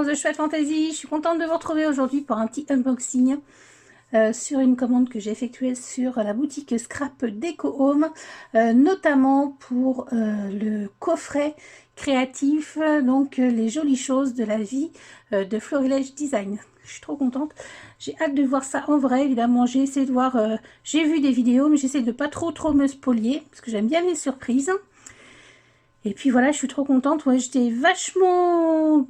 The Chouette Fantasy, je suis contente de vous retrouver aujourd'hui pour un petit unboxing sur une commande que j'ai effectuée sur la boutique Scrap Deco Home, notamment pour le coffret créatif, donc les jolies choses de la vie de Florilège Design. Je suis trop contente, j'ai hâte de voir ça en vrai. Évidemment, j'ai essayé de voir, j'ai vu des vidéos, mais j'essaie de pas trop me spolier, parce que j'aime bien les surprises. Et puis voilà, je suis trop contente. Ouais, j'étais vachement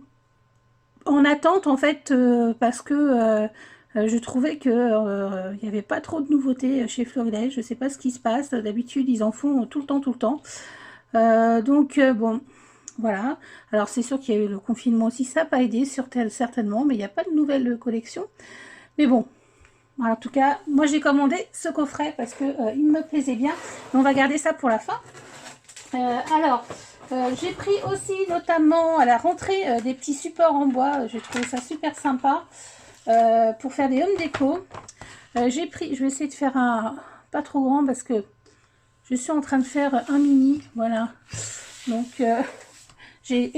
en attente en fait, parce que je trouvais que il n'y avait pas trop de nouveautés chez Florilège. Je sais pas ce qui se passe. D'habitude, ils en font tout le temps. Donc bon, voilà. Alors c'est sûr qu'il y a eu le confinement aussi, ça n'a pas aidé certainement, mais il n'y a pas de nouvelles collections. Mais bon, voilà, en tout cas, moi j'ai commandé ce coffret parce que il me plaisait bien. On va garder ça pour la fin. J'ai pris aussi notamment à la rentrée des petits supports en bois. J'ai trouvé ça super sympa pour faire des home déco. J'ai pris, je vais essayer de faire un pas trop grand parce que je suis en train de faire un mini, voilà. Donc j'ai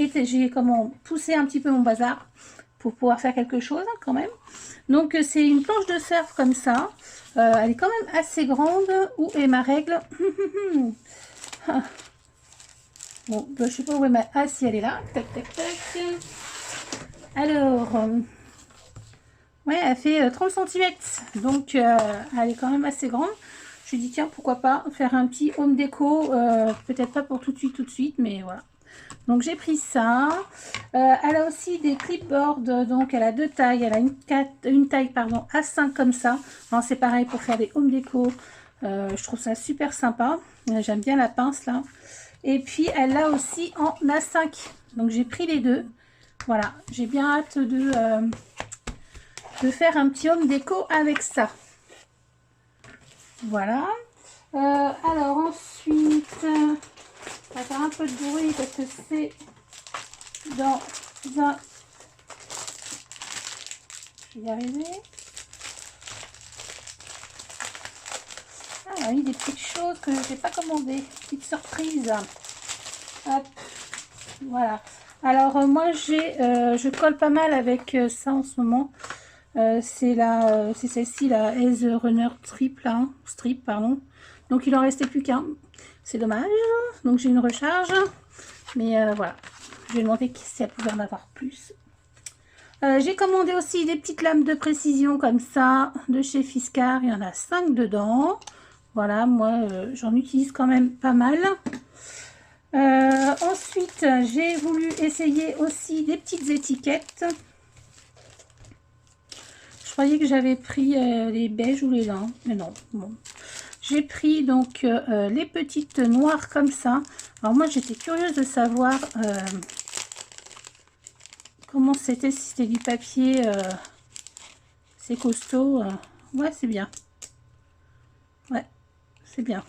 poussé un petit peu mon bazar pour pouvoir faire quelque chose hein, quand même. Donc c'est une planche de surf comme ça. Elle est quand même assez grande. Où est ma règle? Bon, je sais pas où est ma... Ah, si, elle est là. Tac. Alors, ouais, elle fait 30 cm. Donc, elle est quand même assez grande. Je me dis, tiens, pourquoi pas faire un petit home déco. Peut-être pas pour tout de suite, mais voilà. Donc, j'ai pris ça. Elle a aussi des clipboards. Donc, elle a deux tailles. Elle a une taille, pardon, A5 comme ça. C'est pareil pour faire des home déco. Je trouve ça super sympa. J'aime bien la pince, là. Et puis elle l'a aussi en A5. Donc j'ai pris les deux. Voilà, j'ai bien hâte de faire un petit home déco avec ça. Voilà. Alors ensuite, on va faire un peu de bruit parce que c'est dans un... Je vais y arriver. Ah oui, des petites choses que je n'ai pas commandées. Petites surprises. Hop. Voilà. Alors moi je colle pas mal avec ça en ce moment. C'est celle-ci, la Ace Runner Strip, pardon. Donc il en restait plus qu'un. C'est dommage. Donc j'ai une recharge. Mais voilà. Je vais demander si elle pouvait en avoir plus. J'ai commandé aussi des petites lames de précision comme ça de chez Fiskars. Il y en a 5 dedans. Voilà, moi j'en utilise quand même pas mal. Ensuite, j'ai voulu essayer aussi des petites étiquettes. Je croyais que j'avais pris les beiges ou les lin, mais non. Bon. J'ai pris donc les petites noires comme ça. Alors moi, j'étais curieuse de savoir comment c'était, si c'était du papier. C'est costaud. Ouais, c'est bien. Ouais, c'est bien.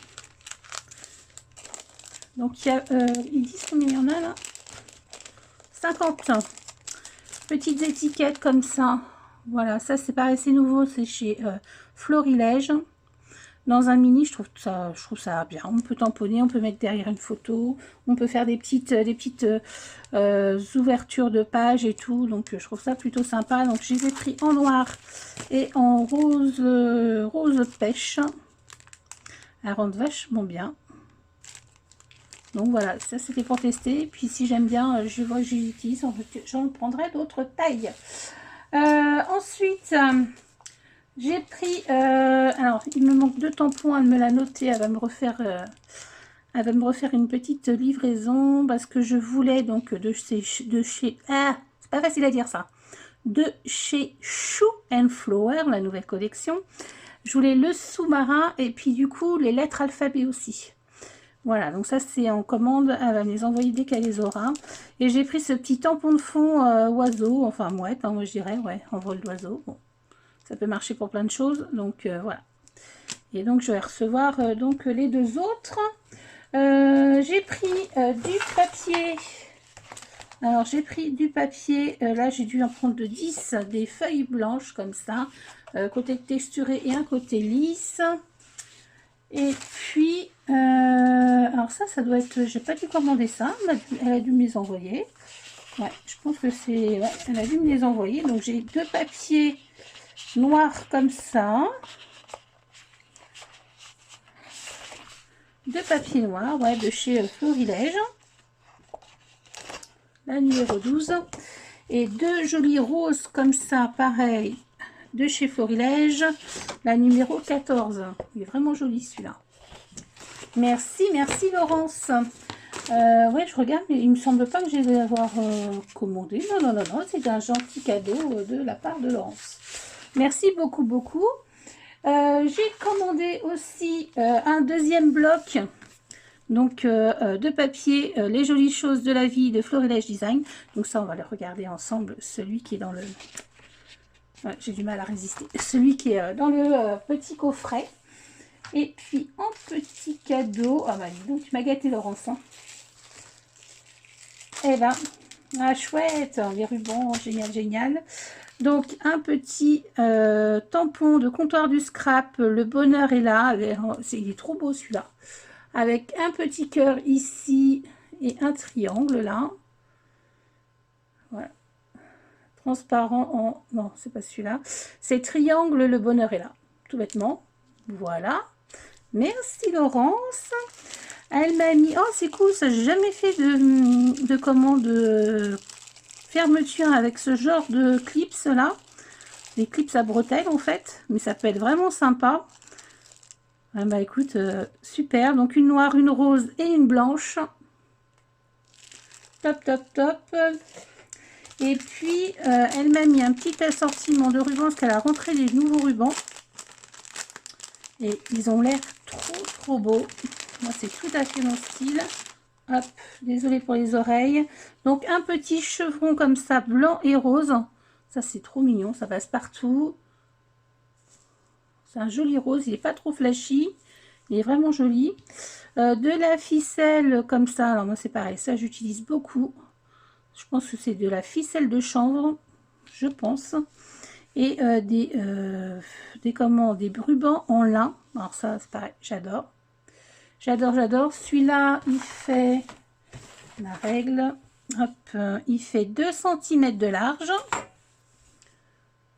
Donc, ils disent combien il y en a là? 50 petites étiquettes comme ça. Voilà, ça c'est pareil, c'est nouveau, c'est chez Florilège. Dans un mini, je trouve ça bien. On peut tamponner, on peut mettre derrière une photo, on peut faire des petites ouvertures de pages et tout. Donc je trouve ça plutôt sympa. Donc je les ai pris en noir et en rose pêche. Elle rentre vachement bien. Donc voilà, ça c'était pour tester. Puis si j'aime bien, je vois que j'utilise, j'en prendrai d'autres tailles. Ensuite, j'ai pris, alors il me manque 2 tampons, elle me l'a noté, elle va me refaire une petite livraison parce que je voulais donc de chez ah, c'est pas facile à dire ça, de chez Shoe and Flower, la nouvelle collection. Je voulais le sous-marin et puis du coup les lettres alphabet aussi. Voilà, donc ça c'est en commande, elle va me les envoyer dès qu'elle les aura. Et j'ai pris ce petit tampon de fond oiseau, enfin mouette, hein, moi je dirais, ouais, en vol d'oiseau. Bon, ça peut marcher pour plein de choses, donc voilà. Et donc je vais recevoir donc les 2 autres. J'ai pris du papier. Alors j'ai pris du papier, là j'ai dû en prendre de 10, des feuilles blanches comme ça, côté texturé et un côté lisse. Et puis, alors ça doit être, j'ai pas dû commander ça, elle a dû me les envoyer. Ouais, je pense que c'est... Ouais, elle a dû me les envoyer. Donc, j'ai 2 papiers noirs comme ça. 2 papiers noirs, ouais, de chez Florilège. La numéro 12. Et 2 jolis roses comme ça, pareil, de chez Florilège. La numéro 14. Il est vraiment joli celui-là. Merci, merci Laurence. Ouais, je regarde, mais il me semble pas que je les ai avoir commandé. Non, non, non, non, c'est un gentil cadeau de la part de Laurence. Merci beaucoup, beaucoup. J'ai commandé aussi un deuxième bloc donc de papier, les jolies choses de la vie de Florilège Design. Donc ça, on va le regarder ensemble, celui qui est dans le... Ouais, j'ai du mal à résister. Celui qui est dans le petit coffret. Et puis en petit cadeau, ah bah dis donc, tu m'as gâté Laurence. Hein. Eh ben, ah chouette, les rubans, génial, génial. Donc un petit tampon de comptoir du scrap, le bonheur est là. Il est trop beau celui-là. Avec un petit cœur ici et un triangle là. Voilà. Transparent en... Non, c'est pas celui-là. C'est triangle, le bonheur est là. Tout bêtement. Voilà. Merci Laurence. Elle m'a mis... Oh, c'est cool, ça, j'ai jamais fait de commande de fermeture avec ce genre de clips là. Des clips à bretelles en fait. Mais ça peut être vraiment sympa. Ah bah écoute, super. Donc une noire, une rose et une blanche. Top, top, top. Et puis, elle m'a mis un petit assortiment de rubans parce qu'elle a rentré les nouveaux rubans. Et ils ont l'air trop, trop beaux. Moi, c'est tout à fait mon style. Hop, désolée pour les oreilles. Donc, un petit chevron comme ça, blanc et rose. Ça, c'est trop mignon. Ça passe partout. C'est un joli rose. Il n'est pas trop flashy. Il est vraiment joli. De la ficelle comme ça. Alors, moi, c'est pareil. Ça, j'utilise beaucoup. Je pense que c'est de la ficelle de chanvre. Je pense. Et des rubans en lin. Alors, ça, c'est pareil. J'adore. J'adore, j'adore. Celui-là, il fait la règle. Hop, il fait 2 cm de large.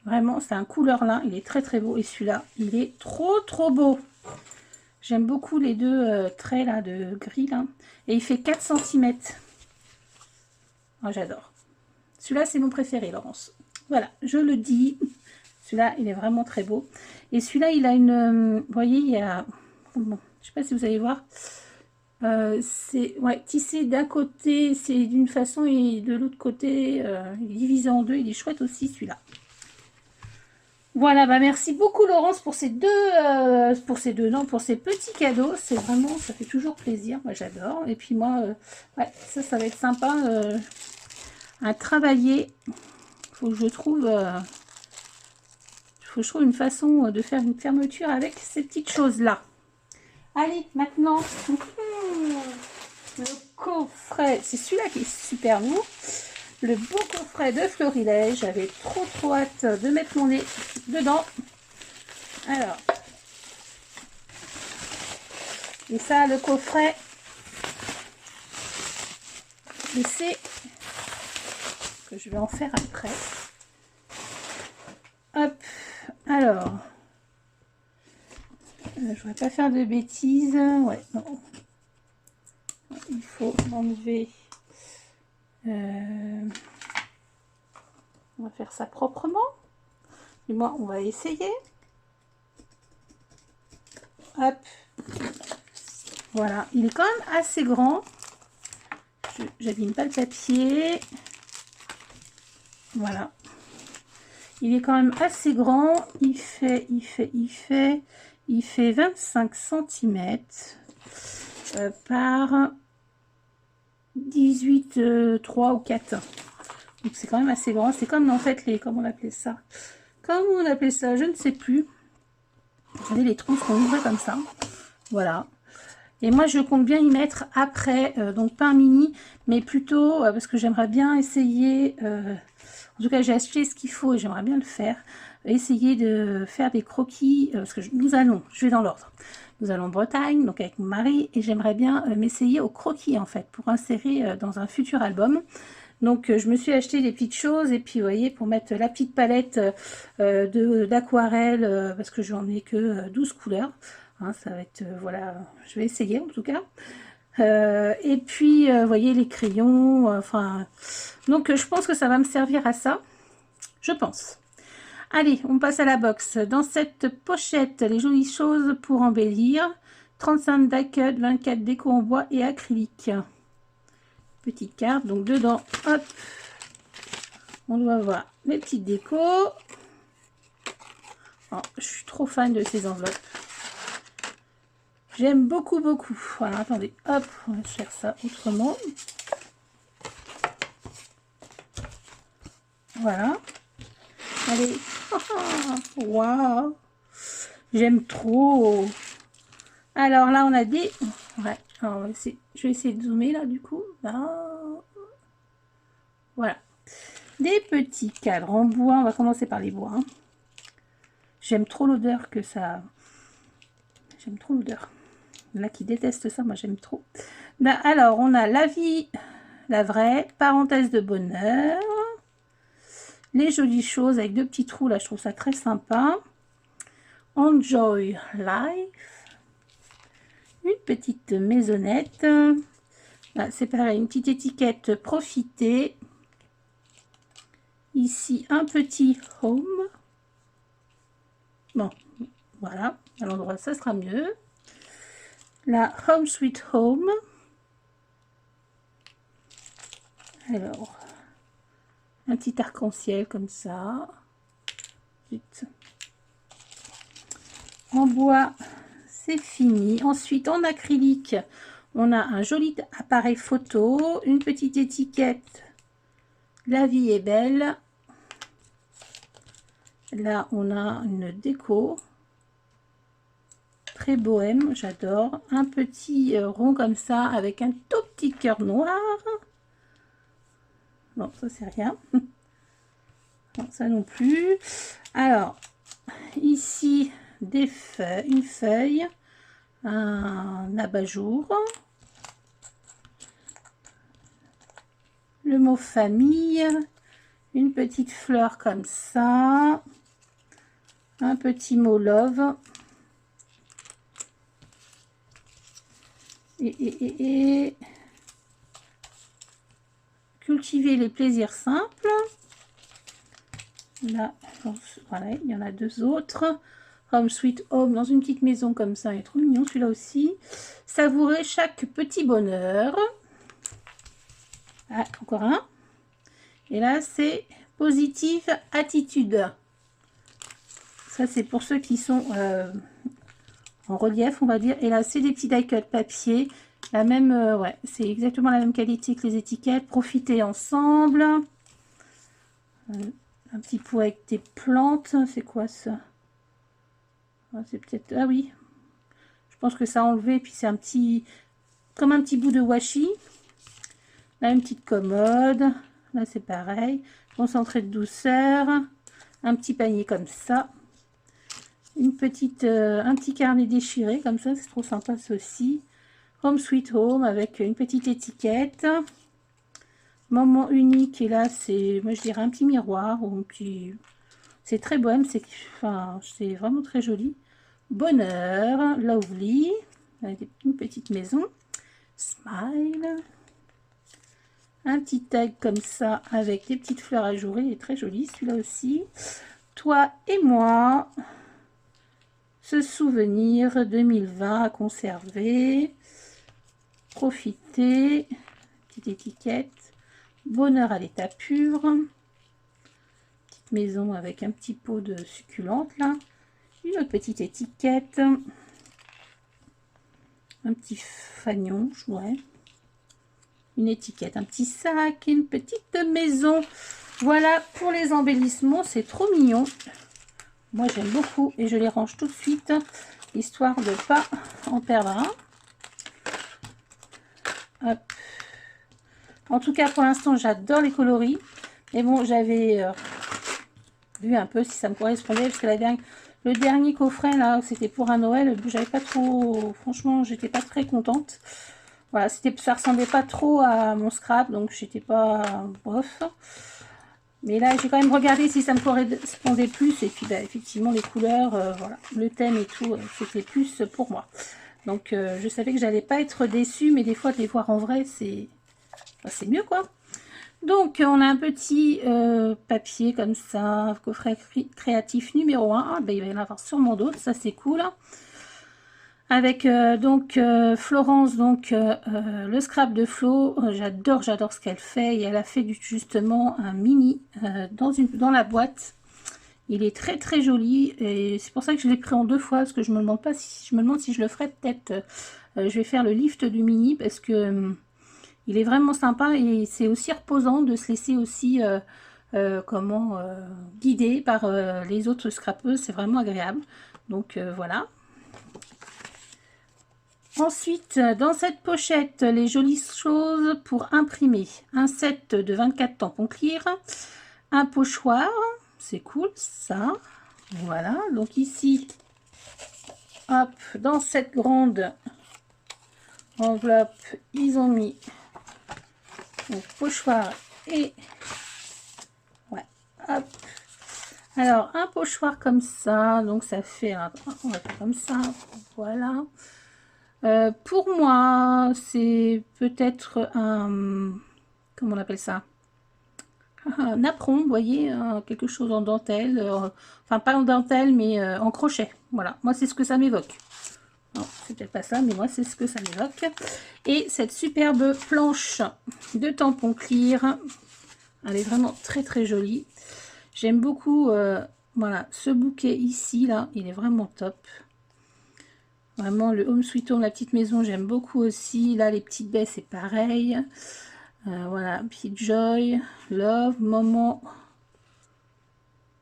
Vraiment, c'est un couleur lin. Il est très, très beau. Et celui-là, il est trop, trop beau. J'aime beaucoup les deux traits là de gris là. Et il fait 4 cm. Oh, j'adore. Celui-là, c'est mon préféré, Laurence. Voilà, je le dis. Celui-là, il est vraiment très beau. Et celui-là, il a une... vous voyez, il y a... Bon, je sais pas si vous allez voir. C'est ouais, tissé d'un côté, c'est d'une façon, et de l'autre côté, il est divisé en deux. Il est chouette aussi, celui-là. Voilà, bah merci beaucoup Laurence pour ces pour ces petits cadeaux. C'est vraiment, ça fait toujours plaisir. Moi, j'adore. Et puis moi, ouais, ça va être sympa à travailler. Faut que je trouve... faut que je trouve une façon de faire une fermeture avec ces petites choses-là. Allez, maintenant, le coffret. C'est celui-là qui est super beau. Le beau coffret de Florilège. J'avais trop, trop hâte de mettre mon nez dedans. Alors. Et ça, le coffret, je sais que je vais en faire après. Hop, alors, je ne voudrais pas faire de bêtises. Ouais, non. Il faut enlever. On va faire ça proprement. Du moins, on va essayer. Hop. Voilà, il est quand même assez grand. J'abîme pas le papier. Voilà. Il est quand même assez grand. Il fait 25 cm par 18, 3 ou 4. Donc c'est quand même assez grand. C'est comme en fait les... Comment on appelait ça? Comment on appelait ça? Je ne sais plus. Regardez les troncs qu'on ouvrait comme ça. Voilà. Et moi, je compte bien y mettre après, donc pas un mini, mais plutôt parce que j'aimerais bien essayer, en tout cas, j'ai acheté ce qu'il faut et j'aimerais bien le faire, essayer de faire des croquis, parce que je vais dans l'ordre. Nous allons en Bretagne, donc avec mon mari, et j'aimerais bien m'essayer au croquis, en fait, pour insérer dans un futur album. Donc je me suis acheté des petites choses et puis vous voyez, pour mettre la petite palette d'aquarelle, parce que j'en ai que 12 couleurs, hein, ça va être, voilà, je vais essayer en tout cas. Et puis vous voyez les crayons, enfin, donc je pense que ça va me servir à ça, je pense. Allez, on passe à la box. Dans cette pochette, les jolies choses pour embellir, 35 die-cut, 24 déco en bois et acrylique. Petite carte, donc dedans, hop, on doit voir les petites décos. Oh, je suis trop fan de ces enveloppes. J'aime beaucoup, beaucoup. Voilà, attendez, hop, on va faire ça autrement. Voilà. Allez. Waouh. J'aime trop. Alors là, on a des... Ouais, alors, je vais essayer de zoomer là, du coup. Voilà. Des petits cadres en bois. On va commencer par les bois. Hein. J'aime trop l'odeur que ça... J'aime trop l'odeur. Il y en a qui détestent ça, moi j'aime trop. Alors, on a la vie, la vraie, parenthèse de bonheur. Les jolies choses avec deux petits trous, là, je trouve ça très sympa. Enjoy life. Une petite maisonnette. Là, c'est pareil, une petite étiquette profiter. Ici, un petit home. Bon, voilà, à l'endroit, ça sera mieux. La Home Sweet Home. Alors, un petit arc-en-ciel comme ça. Vite. En bois, c'est fini. Ensuite, en acrylique, on a un joli appareil photo, une petite étiquette. La vie est belle. Là, on a une déco. Très bohème, j'adore. Un petit rond comme ça avec un tout petit cœur noir. Non, ça c'est rien. Non, ça non plus. Alors, ici, des feuilles, une feuille, un abat-jour. Le mot famille, une petite fleur comme ça. Un petit mot love. Et cultiver les plaisirs simples. Là, voilà, il y en a deux autres. Home Sweet Home dans une petite maison comme ça, il est trop mignon celui-là aussi. Savourer chaque petit bonheur. Ah, encore un. Et là, c'est positive attitude. Ça, c'est pour ceux qui sont en relief, on va dire. Et là, c'est des petits die-cut papier. La même, ouais, c'est exactement la même qualité que les étiquettes. Profitez ensemble. Un petit pot avec des plantes. C'est quoi ça? C'est peut-être... Ah oui. Je pense que ça a enlevé. Puis c'est un petit... Comme un petit bout de washi. Là, une petite commode. Là, c'est pareil. Concentré de douceur. Un petit panier comme ça. Une petite, un petit carnet déchiré comme ça, c'est trop sympa ça aussi. Home Sweet Home avec une petite étiquette. Moment unique, et là c'est, moi je dirais un petit miroir ou un petit... C'est très bohème, c'est enfin, c'est vraiment très joli. Bonheur, lovely, avec une petite maison. Smile. Un petit tag comme ça avec des petites fleurs ajourées, il est très joli celui-là aussi. Toi et moi. Ce souvenir 2020 à conserver. Profiter. Petite étiquette. Bonheur à l'état pur. Petite maison avec un petit pot de succulente là. Une autre petite étiquette. Un petit fanion, ouais. Une étiquette, un petit sac, une petite maison. Voilà pour les embellissements, c'est trop mignon. Moi, j'aime beaucoup et je les range tout de suite, histoire de ne pas en perdre un. Hop. En tout cas, pour l'instant, j'adore les coloris. Mais bon, j'avais vu un peu si ça me correspondait, parce que le dernier coffret, là, c'était pour un Noël. J'avais pas trop... Franchement, j'étais pas très contente. Voilà, ça ressemblait pas trop à mon scrap, donc j'étais pas bof. Mais là, j'ai quand même regardé si ça me correspondait plus. Et puis, bah, effectivement, les couleurs, voilà, le thème et tout, c'était plus pour moi. Donc, je savais que j'allais pas être déçue, mais des fois, de les voir en vrai, c'est mieux, quoi. Donc, on a un petit papier comme ça, coffret créatif numéro 1. Ah, ben, il va y en avoir sûrement d'autres, ça c'est cool. Avec donc Florence, donc le scrap de Flo, j'adore ce qu'elle fait. Et elle a fait justement un mini dans la boîte. Il est très très joli et c'est pour ça que je l'ai pris en 2 fois parce que je me demande si je le ferai peut-être. Je vais faire le lift du mini parce que il est vraiment sympa et c'est aussi reposant de se laisser aussi guider par les autres scrapeuses. C'est vraiment agréable. Donc voilà. Ensuite, dans cette pochette, les jolies choses pour imprimer. Un set de 24 tampons clear, un pochoir, c'est cool ça. Voilà, donc ici, hop, dans cette grande enveloppe, ils ont mis le pochoir et... Ouais, hop. Alors, un pochoir comme ça, donc ça fait... On va faire comme ça, voilà. Pour moi, c'est peut-être un... Comment on appelle ça? Un apron, vous voyez, quelque chose en dentelle. Enfin, pas en dentelle, mais en crochet. Voilà, moi, c'est ce que ça m'évoque. Non, c'est peut-être pas ça, mais moi, c'est ce que ça m'évoque. Et cette superbe planche de tampons clear. Elle est vraiment très, très jolie. J'aime beaucoup, voilà, ce bouquet ici, là. Il est vraiment top. Vraiment, le Home Sweet Home, la petite maison, j'aime beaucoup aussi. Là, les petites baies, c'est pareil. Voilà, petite Joy, Love, Moment,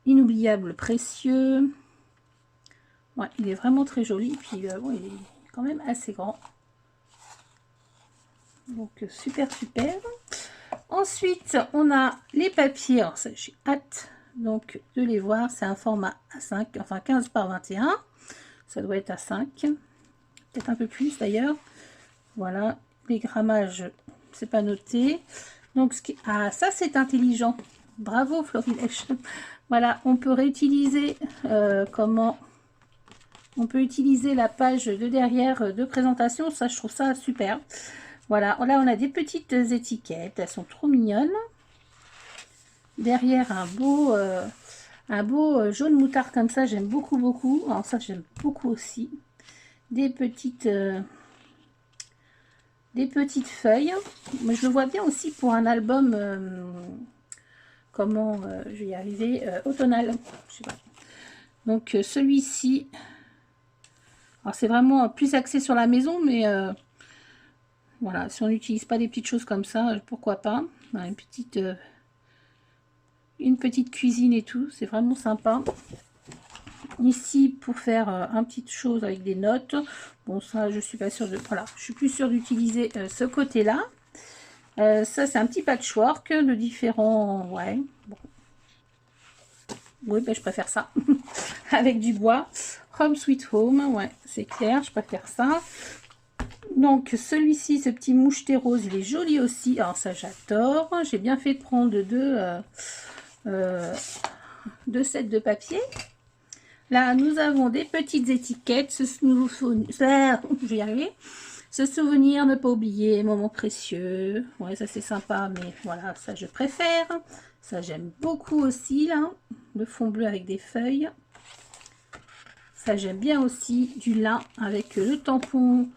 inoubliable, précieux. Ouais, il est vraiment très joli. Puis, bon, il est quand même assez grand. Donc, super, super. Ensuite, on a les papiers. Alors, ça, j'ai hâte donc de les voir. C'est un format A5, enfin 15 par 21. Ça doit être à 5, peut-être un peu plus d'ailleurs. Voilà, les grammages, c'est pas noté. Donc, ça c'est intelligent. Bravo Florilèche. Voilà, on peut réutiliser on peut utiliser la page de derrière de présentation. Ça, je trouve ça super. Voilà, là on a des petites étiquettes. Elles sont trop mignonnes. Derrière un beau jaune moutarde comme ça, j'aime beaucoup, beaucoup. Alors ça, j'aime beaucoup aussi. Des petites feuilles. Moi, je le vois bien aussi pour un album, je vais y arriver, automnal. Je sais pas. Donc, celui-ci, alors c'est vraiment plus axé sur la maison, mais voilà, si on n'utilise pas des petites choses comme ça, pourquoi pas. Voilà, une petite cuisine et tout, c'est vraiment sympa. Ici, pour faire un petite chose avec des notes. Bon, ça, je suis pas sûre de... Voilà, je suis plus sûre d'utiliser ce côté-là. Ça, c'est un petit patchwork de différents... Ouais, bon. Oui, ben, je préfère ça. Avec du bois. Home Sweet Home, ouais, c'est clair, je préfère ça. Donc, celui-ci, ce petit moucheté rose, il est joli aussi. Alors, ça, j'adore. J'ai bien fait de prendre deux sets de papier. Là, nous avons des petites étiquettes. Je vais y arriver. Ce souvenir, ne pas oublier, moment précieux. Ouais, ça c'est sympa, mais voilà, ça je préfère. Ça j'aime beaucoup aussi, là. Le fond bleu avec des feuilles. Ça j'aime bien aussi, du lin avec le tampon.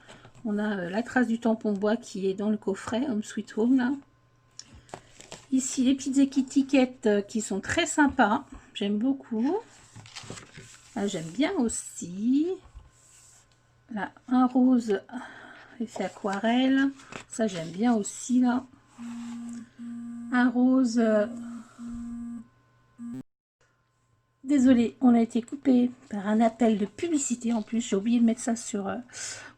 On a la trace du tampon bois qui est dans le coffret Home Sweet Home, là. Ici, les petites étiquettes qui sont très sympas. J'aime beaucoup. Là, j'aime bien aussi. Là, un rose effet aquarelle. Ça, j'aime bien aussi, là. Un rose. Désolée, on a été coupé par un appel de publicité. En plus, j'ai oublié de mettre ça sur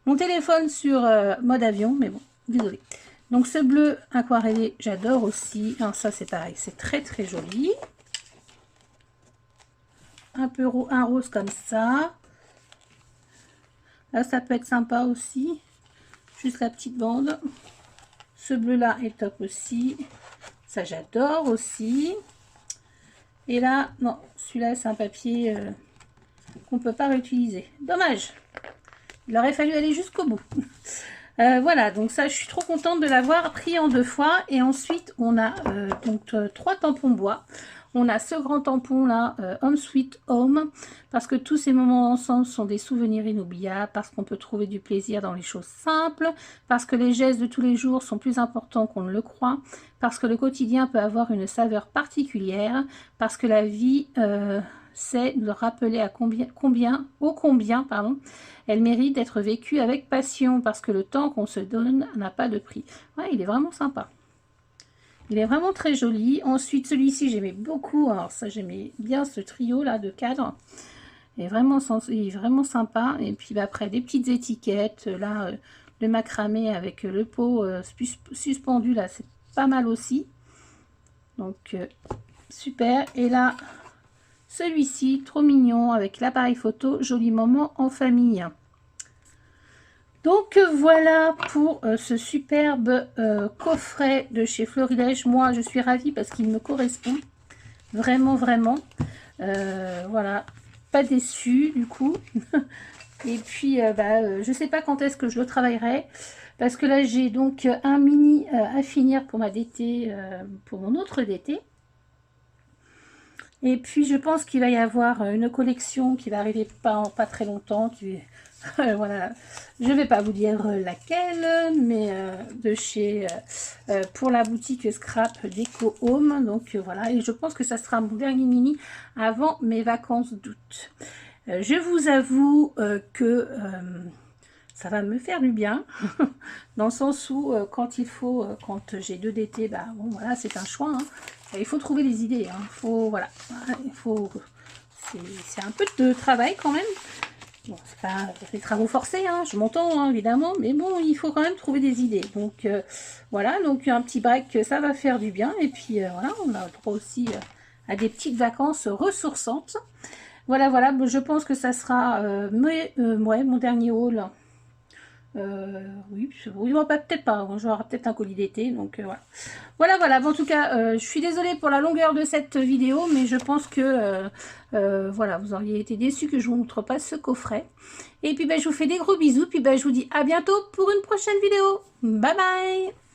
mon téléphone sur mode avion. Mais bon, désolée. Donc, ce bleu aquarellé, j'adore aussi. Alors, ça, c'est pareil. C'est très, très joli. Un rose comme ça. Là, ça peut être sympa aussi. Juste la petite bande. Ce bleu-là est top aussi. Ça, j'adore aussi. Et là, non, celui-là, c'est un papier qu'on ne peut pas réutiliser. Dommage. Il aurait fallu aller jusqu'au bout. Voilà, donc ça, je suis trop contente de l'avoir pris en 2 fois. Et ensuite, on a donc 3 tampons bois. On a ce grand tampon là, Home Sweet Home, parce que tous ces moments ensemble sont des souvenirs inoubliables, parce qu'on peut trouver du plaisir dans les choses simples, parce que les gestes de tous les jours sont plus importants qu'on ne le croit, parce que le quotidien peut avoir une saveur particulière, parce que la vie c'est nous rappeler à combien elle mérite d'être vécue avec passion, parce que le temps qu'on se donne n'a pas de prix. Ouais, il est vraiment sympa. Il est vraiment très joli. Ensuite, celui-ci, j'aimais beaucoup. Alors ça, j'aimais bien ce trio-là de cadres. Il est vraiment sympa. Et puis, bah, après, des petites étiquettes. Là, le macramé avec le pot suspendu, là, c'est pas mal aussi. Donc, super. Et là, celui-ci, trop mignon, avec l'appareil photo. Joli moment en famille. Donc voilà pour ce superbe coffret de chez Florilège. Moi, je suis ravie parce qu'il me correspond. Vraiment, vraiment. Voilà, pas déçue du coup. Et puis, je ne sais pas quand est-ce que je le travaillerai. Parce que là, j'ai donc un mini à finir pour ma DT, pour mon autre DT. Et puis, je pense qu'il va y avoir une collection qui va arriver pas très longtemps, voilà, je vais pas vous dire laquelle, mais de chez pour la boutique Scrap Déco Home. Donc voilà, et je pense que ça sera mon dernier mini avant mes vacances d'août. Je vous avoue que ça va me faire du bien dans le sens où quand j'ai 2 DT, bah bon voilà, c'est un choix, hein. Il faut trouver les idées, hein. Voilà, c'est un peu de travail quand même. Bon, c'est pas des travaux forcés, hein, je m'entends, hein, évidemment, mais bon, il faut quand même trouver des idées. Donc, voilà, donc un petit break, ça va faire du bien. Et puis, voilà, on a droit aussi à des petites vacances ressourçantes. Voilà, voilà, je pense que ça sera mon dernier haul. Oui, peut-être pas, j'aurai peut-être un colis d'été, donc voilà. Voilà, bon, en tout cas, je suis désolée pour la longueur de cette vidéo, mais je pense que voilà, vous auriez été déçus que je vous montre pas ce coffret. Et puis je vous fais des gros bisous, puis je vous dis à bientôt pour une prochaine vidéo. Bye bye.